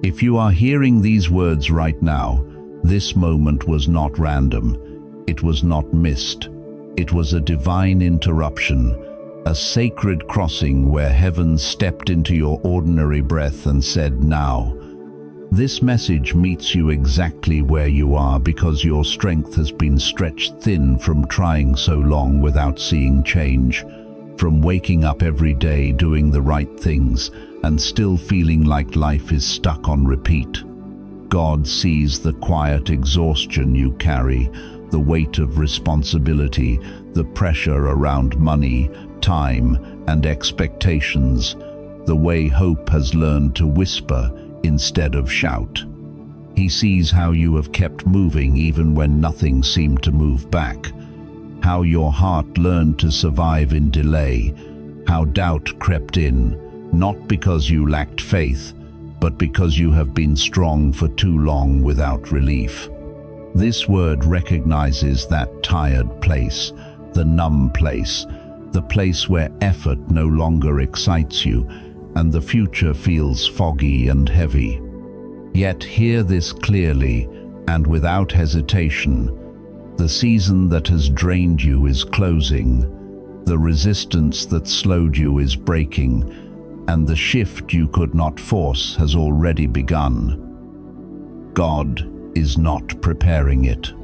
If you are hearing these words right now, this moment was not random. It was not missed. It was a divine interruption, a sacred crossing where heaven stepped into your ordinary breath and said, "Now." This message meets you exactly where you are because your strength has been stretched thin from trying so long without seeing change, from waking up every day doing the right things and still feeling like life is stuck on repeat. God sees the quiet exhaustion you carry, the weight of responsibility, the pressure around money, time, and expectations, the way hope has learned to whisper instead of shout. He sees how you have kept moving even when nothing seemed to move back, how your heart learned to survive in delay, how doubt crept in, not because you lacked faith, but because you have been strong for too long without relief. This word recognizes that tired place, the numb place, the place where effort no longer excites you, and the future feels foggy and heavy. Yet hear this clearly and without hesitation. The season that has drained you is closing. The resistance that slowed you is breaking, and the shift you could not force has already begun. God is not preparing it.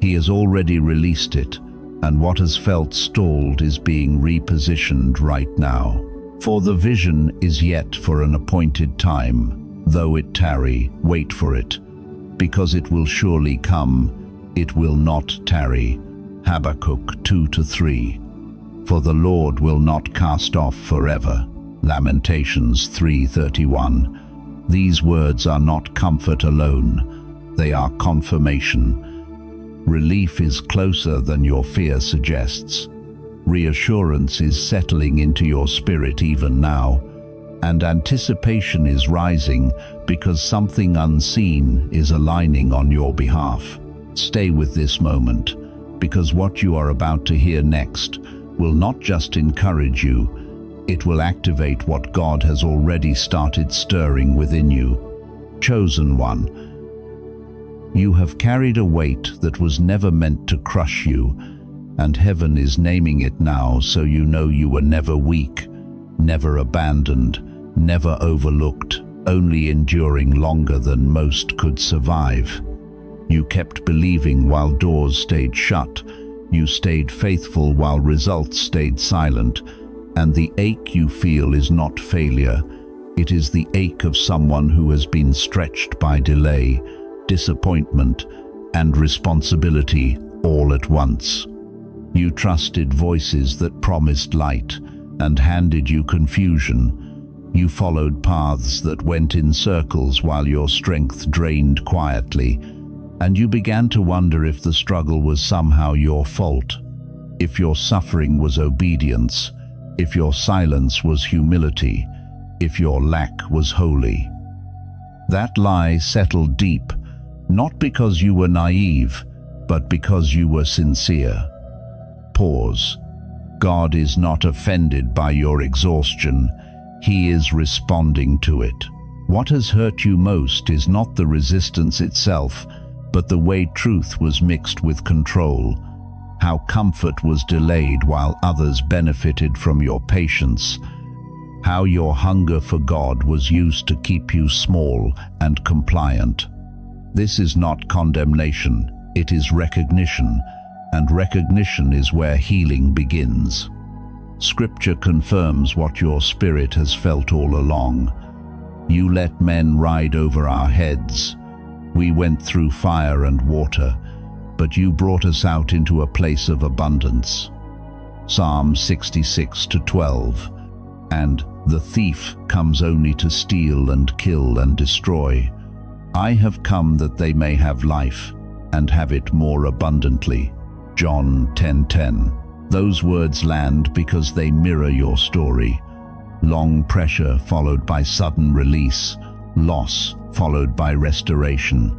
He has already released it, and what has felt stalled is being repositioned right now. For the vision is yet for an appointed time. Though it tarry, wait for it, because it will surely come. It will not tarry. Habakkuk 2-3. For the Lord will not cast off forever. Lamentations 3:31. These words are not comfort alone. They are confirmation. Relief is closer than your fear suggests. Reassurance is settling into your spirit even now, and anticipation is rising because something unseen is aligning on your behalf. Stay with this moment, because what you are about to hear next will not just encourage you, it will activate what God has already started stirring within you. Chosen one, you have carried a weight that was never meant to crush you, and heaven is naming it now so you know you were never weak, never abandoned, never overlooked, only enduring longer than most could survive. You kept believing while doors stayed shut. You stayed faithful while results stayed silent. And the ache you feel is not failure. It is the ache of someone who has been stretched by delay, disappointment, and responsibility all at once. You trusted voices that promised light and handed you confusion. You followed paths that went in circles while your strength drained quietly, and you began to wonder if the struggle was somehow your fault, if your suffering was obedience, if your silence was humility, if your lack was holy. That lie settled deep, not because you were naive, but because you were sincere. Pause. God is not offended by your exhaustion. He is responding to it. What has hurt you most is not the resistance itself, but the way truth was mixed with control, how comfort was delayed while others benefited from your patience, how your hunger for God was used to keep you small and compliant. This is not condemnation, it is recognition, and recognition is where healing begins. Scripture confirms what your spirit has felt all along. You let men ride over our heads. We went through fire and water, but you brought us out into a place of abundance. Psalm 66:12. And the thief comes only to steal and kill and destroy. I have come that they may have life and have it more abundantly. John 10:10. Those words land because they mirror your story. Long pressure followed by sudden release, loss followed by restoration.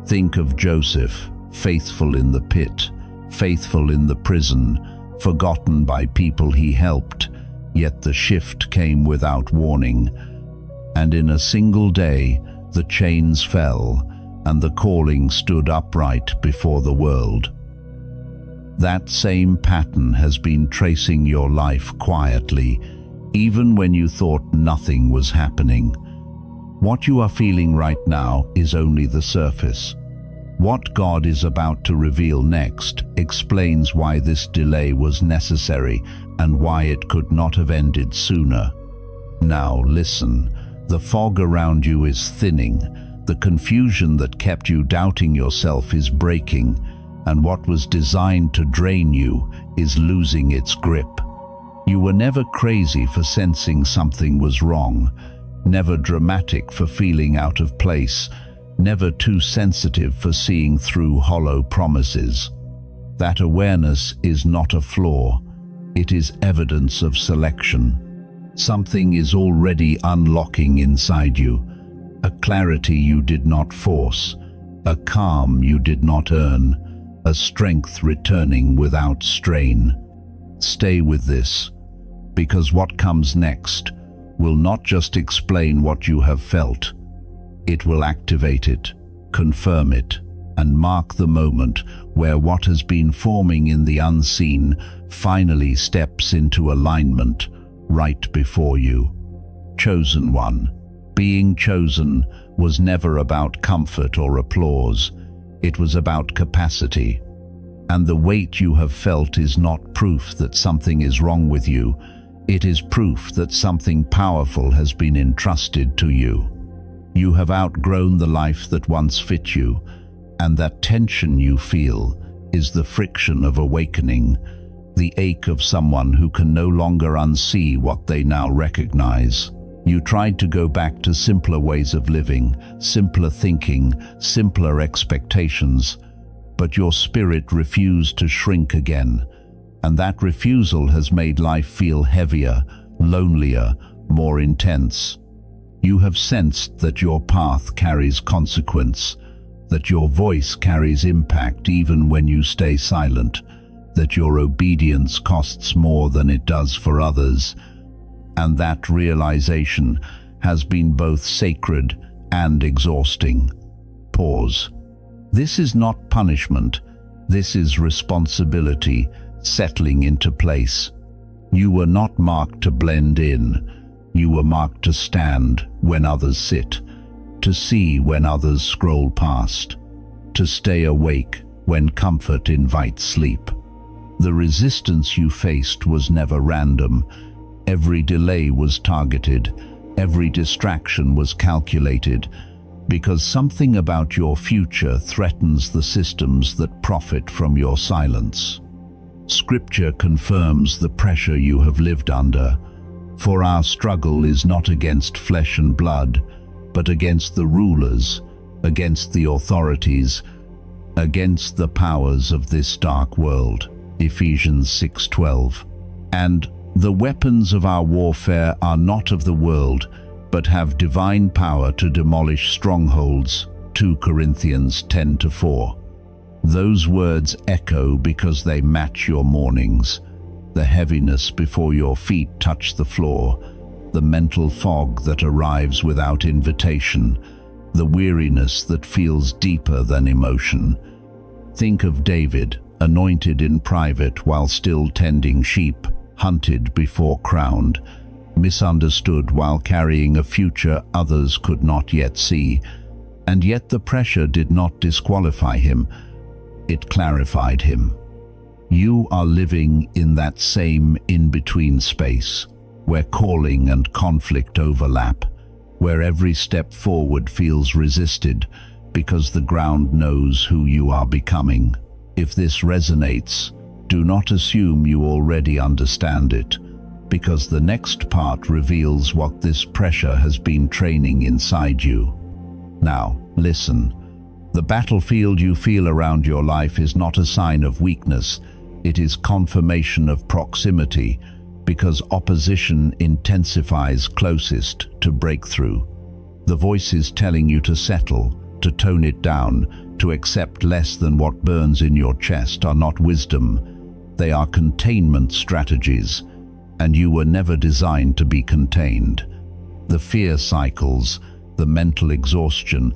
Think of Joseph, faithful in the pit, faithful in the prison, forgotten by people he helped, yet the shift came without warning. And in a single day, the chains fell, and the calling stood upright before the world. That same pattern has been tracing your life quietly, even when you thought nothing was happening. What you are feeling right now is only the surface. What God is about to reveal next explains why this delay was necessary and why it could not have ended sooner. Now listen, the fog around you is thinning, the confusion that kept you doubting yourself is breaking, and what was designed to drain you is losing its grip. You were never crazy for sensing something was wrong, never dramatic for feeling out of place, never too sensitive for seeing through hollow promises. That awareness is not a flaw, it is evidence of selection. Something is already unlocking inside you, a clarity you did not force, a calm you did not earn, a strength returning without strain. Stay with this, because what comes next will not just explain what you have felt. It will activate it, confirm it, and mark the moment where what has been forming in the unseen finally steps into alignment right before you. Chosen one. Being chosen was never about comfort or applause. It was about capacity. And the weight you have felt is not proof that something is wrong with you. It is proof that something powerful has been entrusted to you. You have outgrown the life that once fit you, and that tension you feel is the friction of awakening, the ache of someone who can no longer unsee what they now recognize. You tried to go back to simpler ways of living, simpler thinking, simpler expectations, but your spirit refused to shrink again, and that refusal has made life feel heavier, lonelier, more intense. You have sensed that your path carries consequence, that your voice carries impact even when you stay silent, that your obedience costs more than it does for others, and that realization has been both sacred and exhausting. Pause. This is not punishment, this is responsibility settling into place. You were not marked to blend in. You were marked to stand when others sit, to see when others scroll past, to stay awake when comfort invites sleep. The resistance you faced was never random. Every delay was targeted, every distraction was calculated, because something about your future threatens the systems that profit from your silence. Scripture confirms the pressure you have lived under. For our struggle is not against flesh and blood, but against the rulers, against the authorities, against the powers of this dark world. Ephesians 6:12. And the weapons of our warfare are not of the world, but have divine power to demolish strongholds. 2 Corinthians 10:4. Those words echo because they match your mornings. The heaviness before your feet touch the floor, the mental fog that arrives without invitation, the weariness that feels deeper than emotion. Think of David, anointed in private while still tending sheep, hunted before crowned, misunderstood while carrying a future others could not yet see, and yet the pressure did not disqualify him, it clarified him. You are living in that same in-between space, where calling and conflict overlap, where every step forward feels resisted because the ground knows who you are becoming. If this resonates, do not assume you already understand it, because the next part reveals what this pressure has been training inside you. Now, listen. The battlefield you feel around your life is not a sign of weakness, it is confirmation of proximity, because opposition intensifies closest to breakthrough. The voices telling you to settle, to tone it down, to accept less than what burns in your chest are not wisdom. They are containment strategies, and you were never designed to be contained. The fear cycles, the mental exhaustion,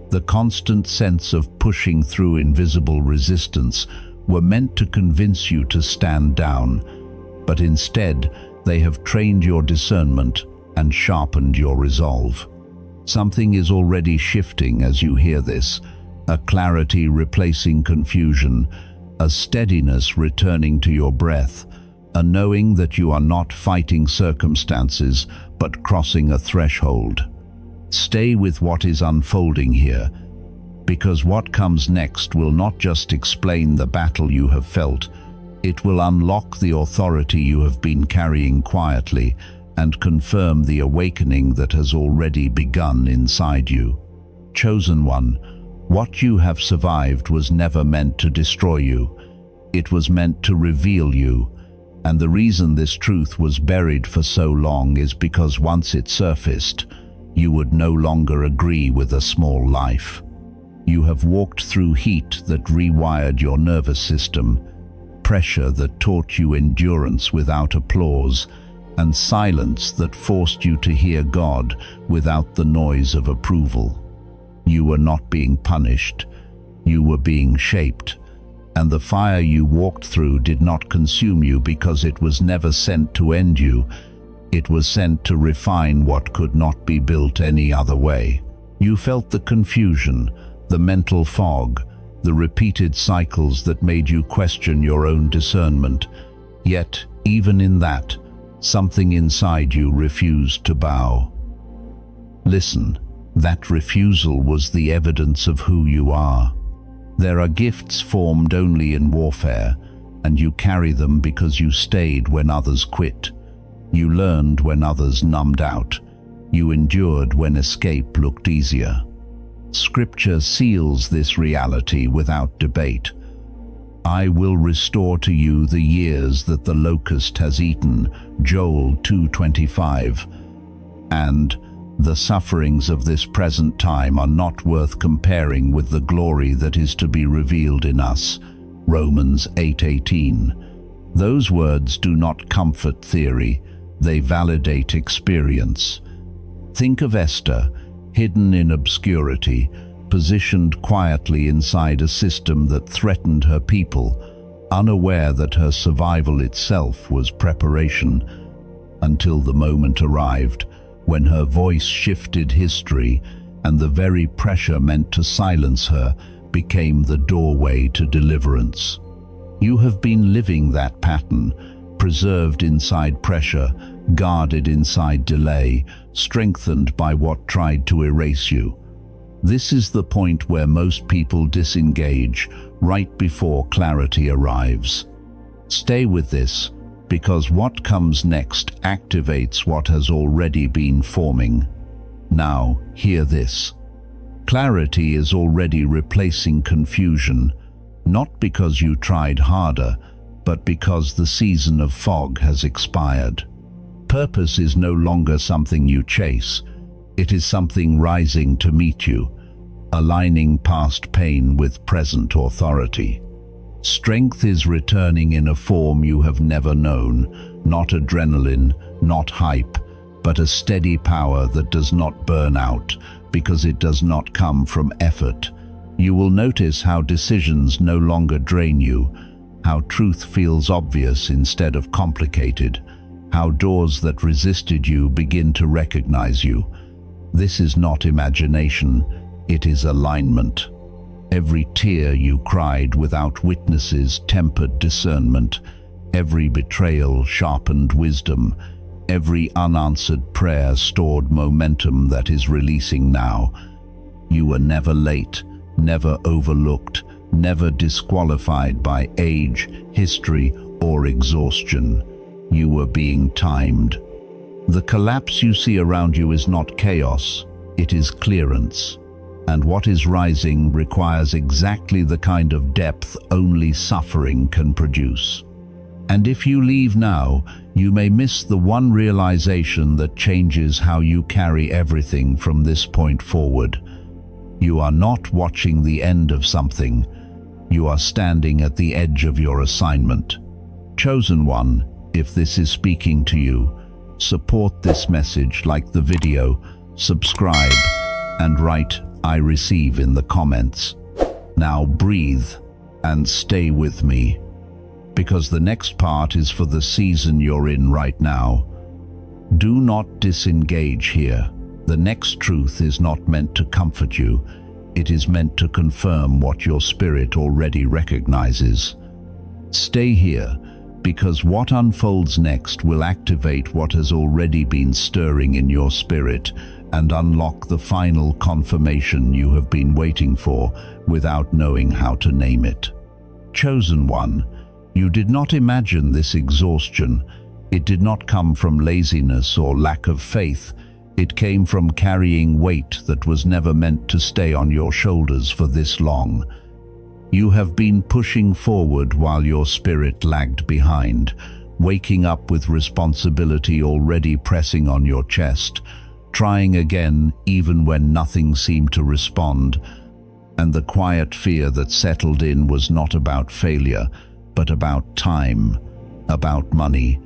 the constant sense of pushing through invisible resistance were meant to convince you to stand down, but instead they have trained your discernment and sharpened your resolve. Something is already shifting as you hear this, a clarity replacing confusion, a steadiness returning to your breath, a knowing that you are not fighting circumstances but crossing a threshold. Stay with what is unfolding here, because what comes next will not just explain the battle you have felt, it will unlock the authority you have been carrying quietly and confirm the awakening that has already begun inside you. Chosen one, what you have survived was never meant to destroy you. It was meant to reveal you, and the reason this truth was buried for so long is because once it surfaced, you would no longer agree with a small life. You have walked through heat that rewired your nervous system, pressure that taught you endurance without applause, and silence that forced you to hear God without the noise of approval. You were not being punished, you were being shaped, and the fire you walked through did not consume you because it was never sent to end you. It was sent to refine what could not be built any other way. You felt the confusion, the mental fog, the repeated cycles that made you question your own discernment. Yet, even in that, something inside you refused to bow. Listen, that refusal was the evidence of who you are. There are gifts formed only in warfare, and you carry them because you stayed when others quit. You learned when others numbed out. You endured when escape looked easier. Scripture seals this reality without debate. I will restore to you the years that the locust has eaten, Joel 2:25. And the sufferings of this present time are not worth comparing with the glory that is to be revealed in us, Romans 8:18. Those words do not comfort theory, they validate experience. Think of Esther, hidden in obscurity, positioned quietly inside a system that threatened her people, unaware that her survival itself was preparation, until the moment arrived when her voice shifted history and the very pressure meant to silence her became the doorway to deliverance. You have been living that pattern, preserved inside pressure, guarded inside delay, strengthened by what tried to erase you. This is the point where most people disengage, right before clarity arrives. Stay with this, because what comes next activates what has already been forming. Now, hear this. Clarity is already replacing confusion, not because you tried harder, but because the season of fog has expired. Purpose is no longer something you chase. It is something rising to meet you, aligning past pain with present authority. Strength is returning in a form you have never known, not adrenaline, not hype, but a steady power that does not burn out because it does not come from effort. You will notice how decisions no longer drain you, how truth feels obvious instead of complicated, how doors that resisted you begin to recognize you. This is not imagination, it is alignment. Every tear you cried without witnesses tempered discernment. Every betrayal sharpened wisdom. Every unanswered prayer stored momentum that is releasing now. You were never late, never overlooked, never disqualified by age, history, or exhaustion. You were being timed. The collapse you see around you is not chaos, it is clearance. And what is rising requires exactly the kind of depth only suffering can produce. And if you leave now, you may miss the one realization that changes how you carry everything from this point forward. You are not watching the end of something. You are standing at the edge of your assignment. Chosen one, if this is speaking to you, support this message, like the video, subscribe, and write "I receive" in the comments. Now breathe and stay with me, because the next part is for the season you're in right now. Do not disengage here. The next truth is not meant to comfort you. It is meant to confirm what your spirit already recognizes. Stay here, because what unfolds next will activate what has already been stirring in your spirit and unlock the final confirmation you have been waiting for without knowing how to name it. Chosen one, you did not imagine this exhaustion. It did not come from laziness or lack of faith. It came from carrying weight that was never meant to stay on your shoulders for this long. You have been pushing forward while your spirit lagged behind, waking up with responsibility already pressing on your chest, trying again even when nothing seemed to respond. And the quiet fear that settled in was not about failure, but about time, about money,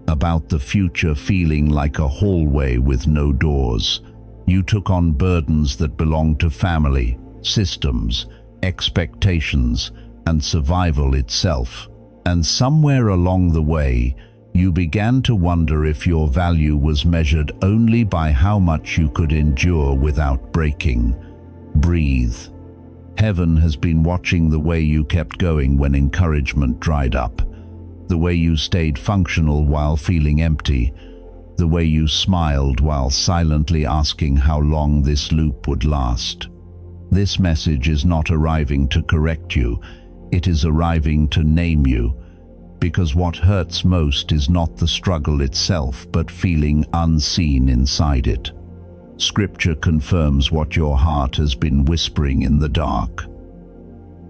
about the future feeling like a hallway with no doors. You took on burdens that belonged to family, systems, expectations, and survival itself. And somewhere along the way, you began to wonder if your value was measured only by how much you could endure without breaking. Breathe. Heaven has been watching the way you kept going when encouragement dried up, the way you stayed functional while feeling empty, the way you smiled while silently asking how long this loop would last. This message is not arriving to correct you, it is arriving to name you, because what hurts most is not the struggle itself, but feeling unseen inside it. Scripture confirms what your heart has been whispering in the dark.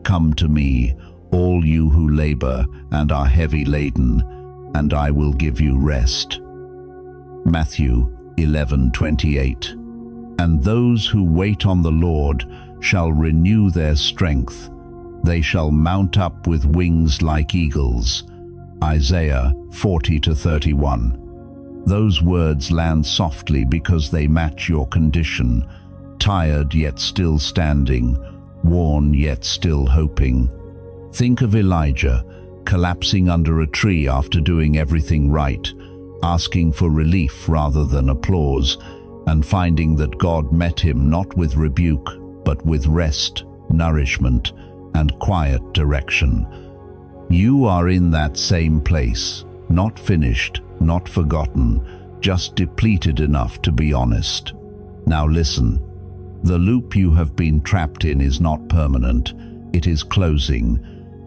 Come to me, all you who labor and are heavy laden, and I will give you rest. Matthew 11:28. And those who wait on the Lord shall renew their strength. They shall mount up with wings like eagles. Isaiah 40:31. Those words land softly because they match your condition, tired yet still standing, worn yet still hoping. Think of Elijah, collapsing under a tree after doing everything right, asking for relief rather than applause, and finding that God met him not with rebuke, but with rest, nourishment, and quiet direction. You are in that same place, not finished, not forgotten, just depleted enough to be honest. Now listen, the loop you have been trapped in is not permanent, it is closing,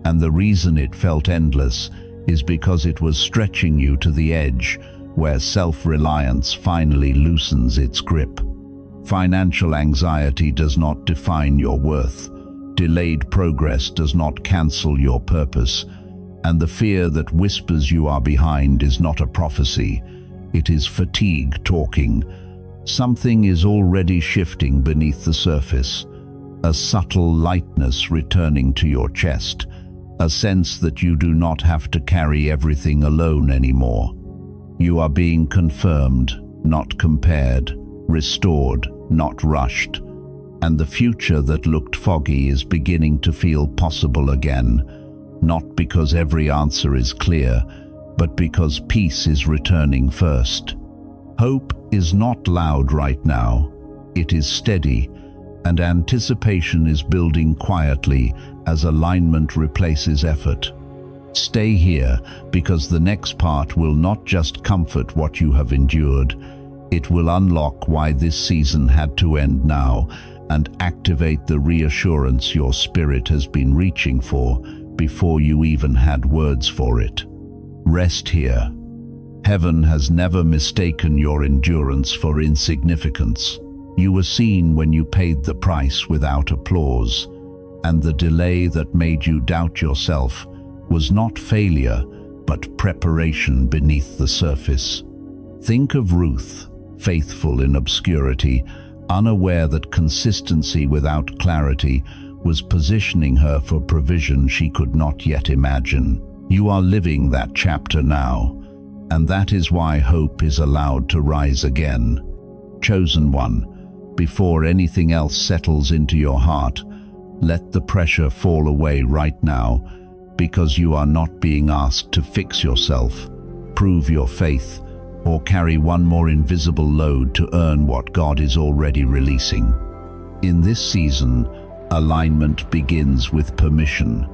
and the reason it felt endless is because it was stretching you to the edge where self-reliance finally loosens its grip. Financial anxiety does not define your worth. Delayed progress does not cancel your purpose. And the fear that whispers you are behind is not a prophecy. It is fatigue talking. Something is already shifting beneath the surface. A subtle lightness returning to your chest. A sense that you do not have to carry everything alone anymore. You are being confirmed, not compared, restored, not rushed, and the future that looked foggy is beginning to feel possible again, not because every answer is clear, but because peace is returning first. Hope is not loud right now, it is steady, and anticipation is building quietly as alignment replaces effort. Stay here, because the next part will not just comfort what you have endured, it will unlock why this season had to end now and activate the reassurance your spirit has been reaching for before you even had words for it. Rest here. Heaven has never mistaken your endurance for insignificance. You were seen when you paid the price without applause, and the delay that made you doubt yourself was not failure, but preparation beneath the surface. Think of Ruth, faithful in obscurity, unaware that consistency without clarity was positioning her for provision she could not yet imagine. You are living that chapter now, and that is why hope is allowed to rise again. Chosen one, before anything else settles into your heart, let the pressure fall away right now, because you are not being asked to fix yourself, prove your faith, or carry one more invisible load to earn what God is already releasing. In this season, alignment begins with permission.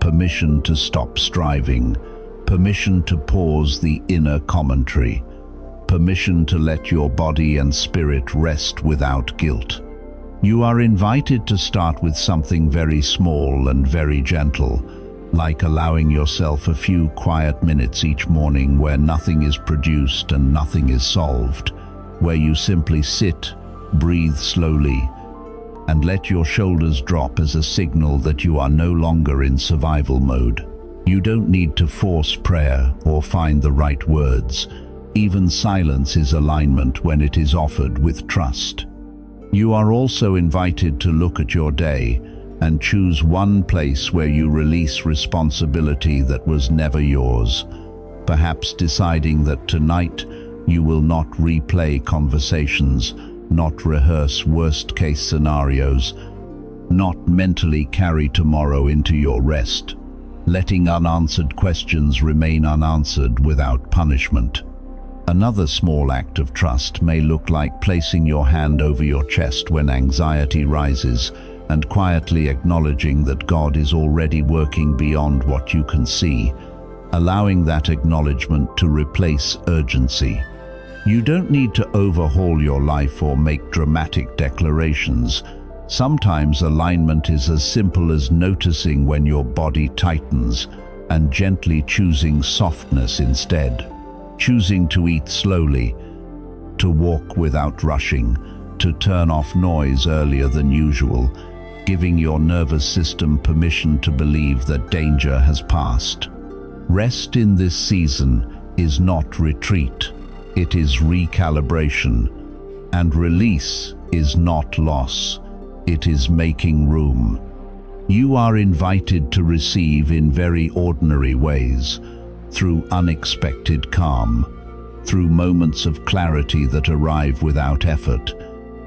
Permission to stop striving. Permission to pause the inner commentary. Permission to let your body and spirit rest without guilt. You are invited to start with something very small and very gentle, like allowing yourself a few quiet minutes each morning where nothing is produced and nothing is solved, where you simply sit, breathe slowly, and let your shoulders drop as a signal that you are no longer in survival mode. You don't need to force prayer or find the right words. Even silence is alignment when it is offered with trust. You are also invited to look at your day and choose one place where you release responsibility that was never yours, perhaps deciding that tonight you will not replay conversations, not rehearse worst-case scenarios, not mentally carry tomorrow into your rest, letting unanswered questions remain unanswered without punishment. Another small act of trust may look like placing your hand over your chest when anxiety rises and quietly acknowledging that God is already working beyond what you can see, allowing that acknowledgement to replace urgency. You don't need to overhaul your life or make dramatic declarations. Sometimes alignment is as simple as noticing when your body tightens and gently choosing softness instead. Choosing to eat slowly, to walk without rushing, to turn off noise earlier than usual, giving your nervous system permission to believe that danger has passed. Rest in this season is not retreat. It is recalibration, and release is not loss. It is making room. You are invited to receive in very ordinary ways, through unexpected calm, through moments of clarity that arrive without effort,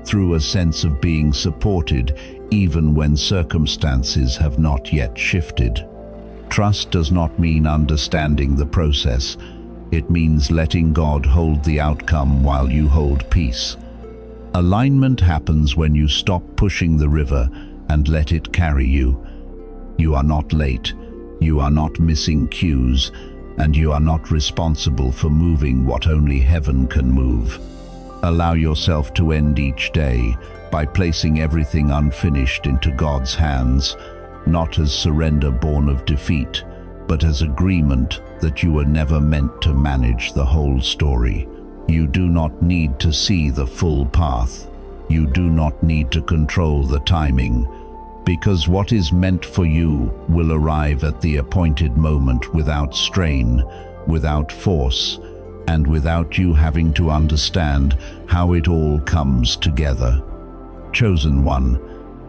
through a sense of being supported even when circumstances have not yet shifted. Trust does not mean understanding the process. It means letting God hold the outcome while you hold peace. Alignment happens when you stop pushing the river and let it carry you. You are not late, you are not missing cues, and you are not responsible for moving what only heaven can move. Allow yourself to end each day by placing everything unfinished into God's hands, not as surrender born of defeat, but as agreement that you were never meant to manage the whole story. You do not need to see the full path. You do not need to control the timing, because what is meant for you will arrive at the appointed moment without strain, without force, and without you having to understand how it all comes together. Chosen one,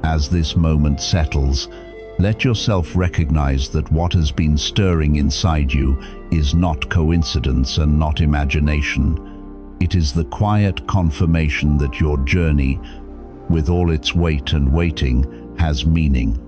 as this moment settles, let yourself recognize that what has been stirring inside you is not coincidence and not imagination. It is the quiet confirmation that your journey, with all its weight and waiting, has meaning.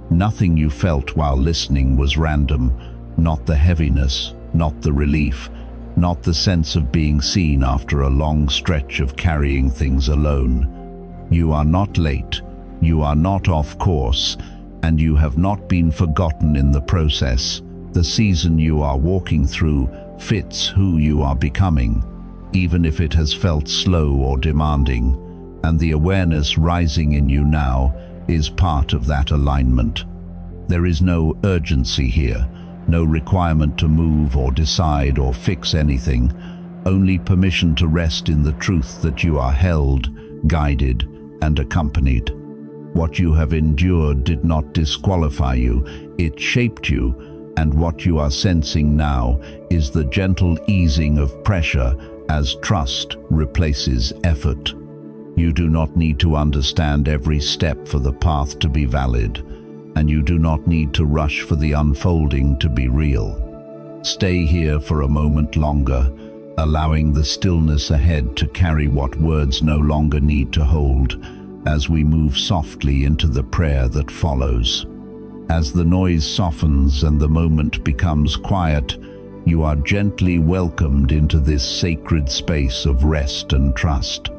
Nothing you felt while listening was random, not the heaviness, not the relief, not the sense of being seen after a long stretch of carrying things alone. You are not late, you are not off course, and you have not been forgotten in the process. The season you are walking through fits who you are becoming, even if it has felt slow or demanding, and the awareness rising in you now is part of that alignment. There is no urgency here, no requirement to move or decide or fix anything, only permission to rest in the truth that you are held, guided, and accompanied. What you have endured did not disqualify you, it shaped you, and what you are sensing now is the gentle easing of pressure as trust replaces effort. You do not need to understand every step for the path to be valid, and you do not need to rush for the unfolding to be real. Stay here for a moment longer, allowing the stillness ahead to carry what words no longer need to hold, as we move softly into the prayer that follows. As the noise softens and the moment becomes quiet, you are gently welcomed into this sacred space of rest and trust.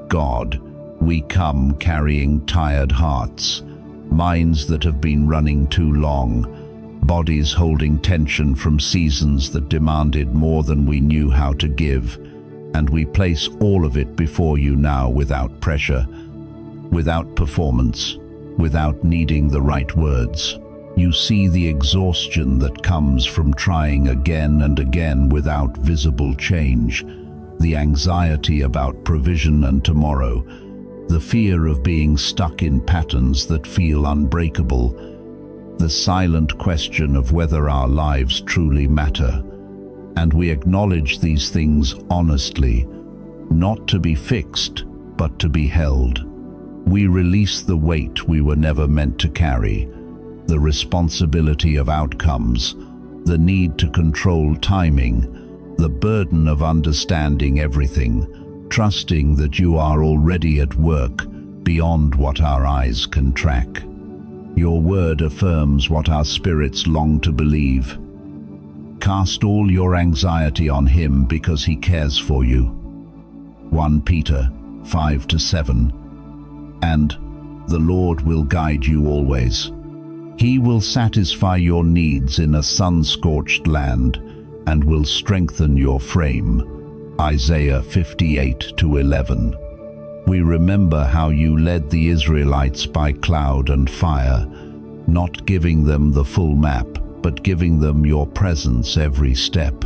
God, we come carrying tired hearts, minds that have been running too long, bodies holding tension from seasons that demanded more than we knew how to give, and we place all of it before you now without pressure, without performance, without needing the right words. You see the exhaustion that comes from trying again and again without visible change, the anxiety about provision and tomorrow, the fear of being stuck in patterns that feel unbreakable, the silent question of whether our lives truly matter. And we acknowledge these things honestly, not to be fixed, but to be held. We release the weight we were never meant to carry, the responsibility of outcomes, the need to control timing, the burden of understanding everything, trusting that you are already at work beyond what our eyes can track. Your word affirms what our spirits long to believe. Cast all your anxiety on him because he cares for you. 1 Peter 5-7. And the Lord will guide you always. He will satisfy your needs in a sun-scorched land and will strengthen your frame. Isaiah 58-11. We remember how you led the Israelites by cloud and fire, not giving them the full map, but giving them your presence every step.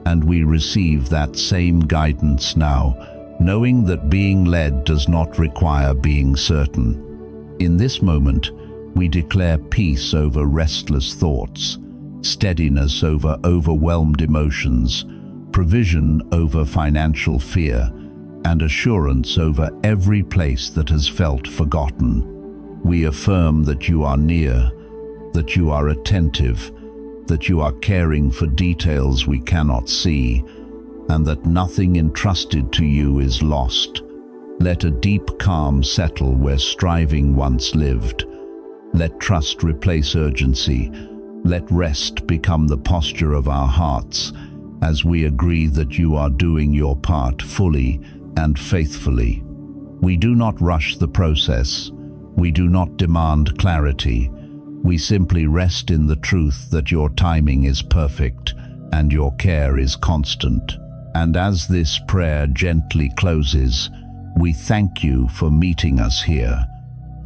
And we receive that same guidance now, knowing that being led does not require being certain. In this moment, we declare peace over restless thoughts, steadiness over overwhelmed emotions, provision over financial fear, and assurance over every place that has felt forgotten. We affirm that you are near, that you are attentive, that you are caring for details we cannot see, and that nothing entrusted to you is lost. Let a deep calm settle where striving once lived. Let trust replace urgency. Let rest become the posture of our hearts, as we agree that you are doing your part fully and faithfully. We do not rush the process. We do not demand clarity. We simply rest in the truth that your timing is perfect and your care is constant. And as this prayer gently closes, we thank you for meeting us here,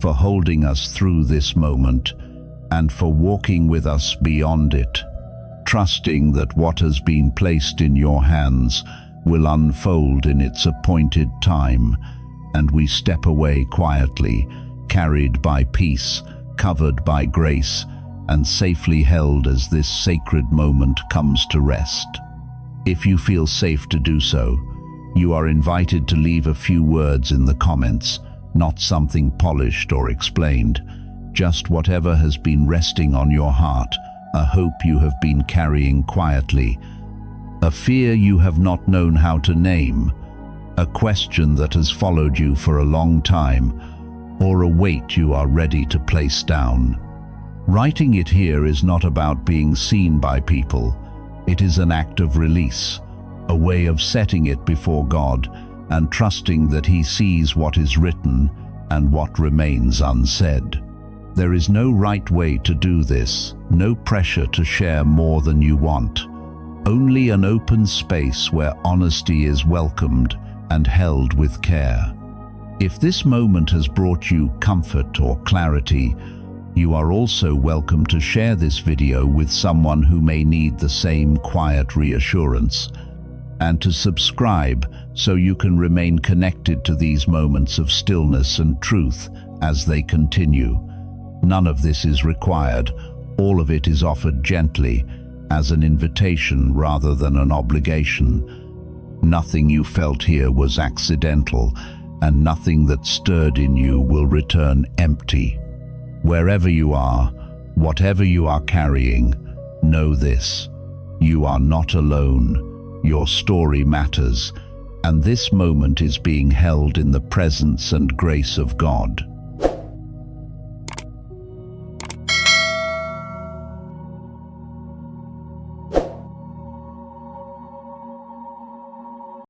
for holding us through this moment, and for walking with us beyond it, trusting that what has been placed in your hands will unfold in its appointed time, and we step away quietly, carried by peace, covered by grace, and safely held as this sacred moment comes to rest. If you feel safe to do so, you are invited to leave a few words in the comments, not something polished or explained, just whatever has been resting on your heart, a hope you have been carrying quietly, a fear you have not known how to name, a question that has followed you for a long time, or a weight you are ready to place down. Writing it here is not about being seen by people. It is an act of release, a way of setting it before God and trusting that He sees what is written and what remains unsaid. There is no right way to do this, no pressure to share more than you want. Only an open space where honesty is welcomed and held with care. If this moment has brought you comfort or clarity, you are also welcome to share this video with someone who may need the same quiet reassurance, and to subscribe so you can remain connected to these moments of stillness and truth as they continue. None of this is required. All of it is offered gently, as an invitation rather than an obligation. Nothing you felt here was accidental, and nothing that stirred in you will return empty. Wherever you are, whatever you are carrying, know this: you are not alone. Your story matters, and this moment is being held in the presence and grace of God.